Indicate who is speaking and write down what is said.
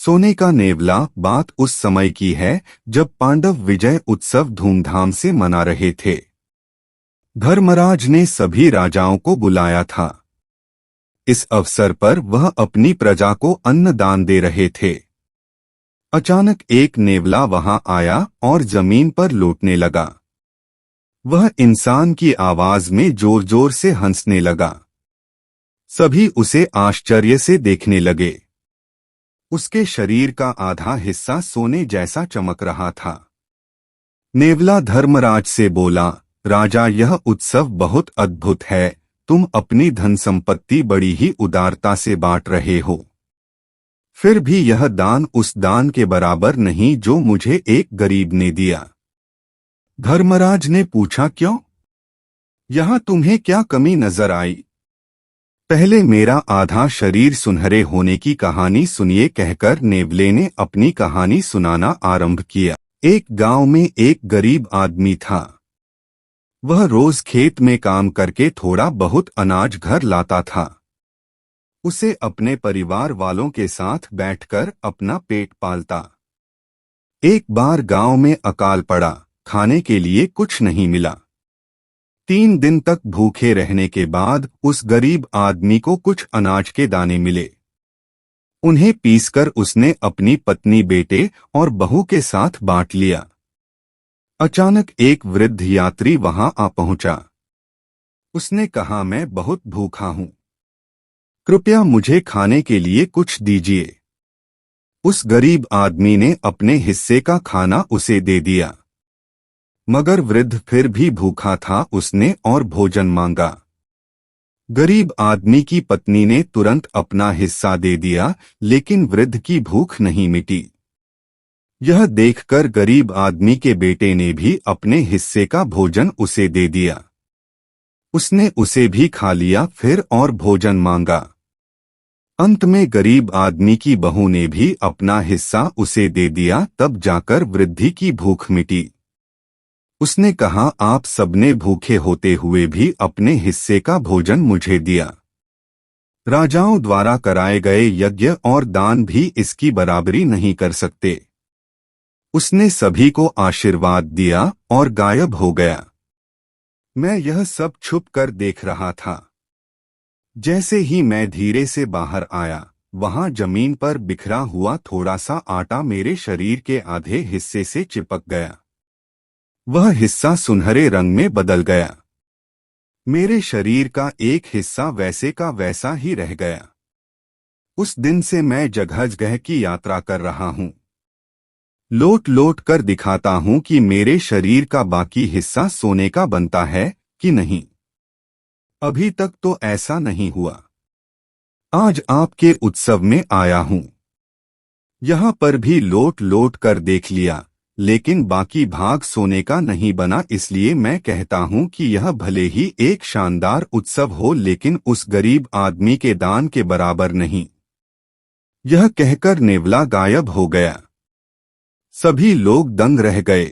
Speaker 1: सोने का नेवला बात उस समय की है जब पांडव विजय उत्सव धूमधाम से मना रहे थे। धर्मराज ने सभी राजाओं को बुलाया था। इस अवसर पर वह अपनी प्रजा को अन्न दान दे रहे थे। अचानक एक नेवला वहां आया और जमीन पर लौटने लगा। वह इंसान की आवाज में जोर जोर से हंसने लगा। सभी उसे आश्चर्य से देखने लगे। उसके शरीर का आधा हिस्सा सोने जैसा चमक रहा था। नेवला धर्मराज से बोला, राजा, यह उत्सव बहुत अद्भुत है। तुम अपनी धन संपत्ति बड़ी ही उदारता से बांट रहे हो। फिर भी यह दान उस दान के बराबर नहीं जो मुझे एक गरीब ने दिया। धर्मराज ने पूछा, क्यों? यहां तुम्हें क्या कमी नजर आई? पहले मेरा आधा शरीर सुनहरे होने की कहानी सुनिए, कहकर नेवले ने अपनी कहानी सुनाना आरंभ किया। एक गांव में एक गरीब आदमी था। वह रोज खेत में काम करके थोड़ा बहुत अनाज घर लाता था। उसे अपने परिवार वालों के साथ बैठकर अपना पेट पालता। एक बार गांव में अकाल पड़ा। खाने के लिए कुछ नहीं मिला। 3 दिन तक भूखे रहने के बाद उस गरीब आदमी को कुछ अनाज के दाने मिले। उन्हें पीसकर उसने अपनी पत्नी, बेटे और बहू के साथ बांट लिया। अचानक एक वृद्ध यात्री वहां आ पहुंचा। उसने कहा, मैं बहुत भूखा हूं, कृपया मुझे खाने के लिए कुछ दीजिए। उस गरीब आदमी ने अपने हिस्से का खाना उसे दे दिया। मगर वृद्ध फिर भी भूखा था। उसने और भोजन मांगा। गरीब आदमी की पत्नी ने तुरंत अपना हिस्सा दे दिया, लेकिन वृद्ध की भूख नहीं मिटी। यह देखकर गरीब आदमी के बेटे ने भी अपने हिस्से का भोजन उसे दे दिया। उसने उसे भी खा लिया, फिर और भोजन मांगा। अंत में गरीब आदमी की बहू ने भी अपना हिस्सा उसे दे दिया। तब जाकर वृद्धि की भूख मिटी। उसने कहा, आप सबने भूखे होते हुए भी अपने हिस्से का भोजन मुझे दिया। राजाओं द्वारा कराए गए यज्ञ और दान भी इसकी बराबरी नहीं कर सकते। उसने सभी को आशीर्वाद दिया और गायब हो गया। मैं यह सब छुप कर देख रहा था। जैसे ही मैं धीरे से बाहर आया, वहां जमीन पर बिखरा हुआ थोड़ा सा आटा मेरे शरीर के आधे हिस्से से चिपक गया। वह हिस्सा सुनहरे रंग में बदल गया। मेरे शरीर का एक हिस्सा वैसे का वैसा ही रह गया। उस दिन से मैं जगह जगह की यात्रा कर रहा हूं। लौट लौट कर दिखाता हूं कि मेरे शरीर का बाकी हिस्सा सोने का बनता है कि नहीं। अभी तक तो ऐसा नहीं हुआ। आज आपके उत्सव में आया हूं। यहां पर भी लौट लौट कर देख लिया, लेकिन बाकी भाग सोने का नहीं बना। इसलिए मैं कहता हूं कि यह भले ही एक शानदार उत्सव हो, लेकिन उस गरीब आदमी के दान के बराबर नहीं। यह कहकर नेवला गायब हो गया। सभी लोग दंग रह गए।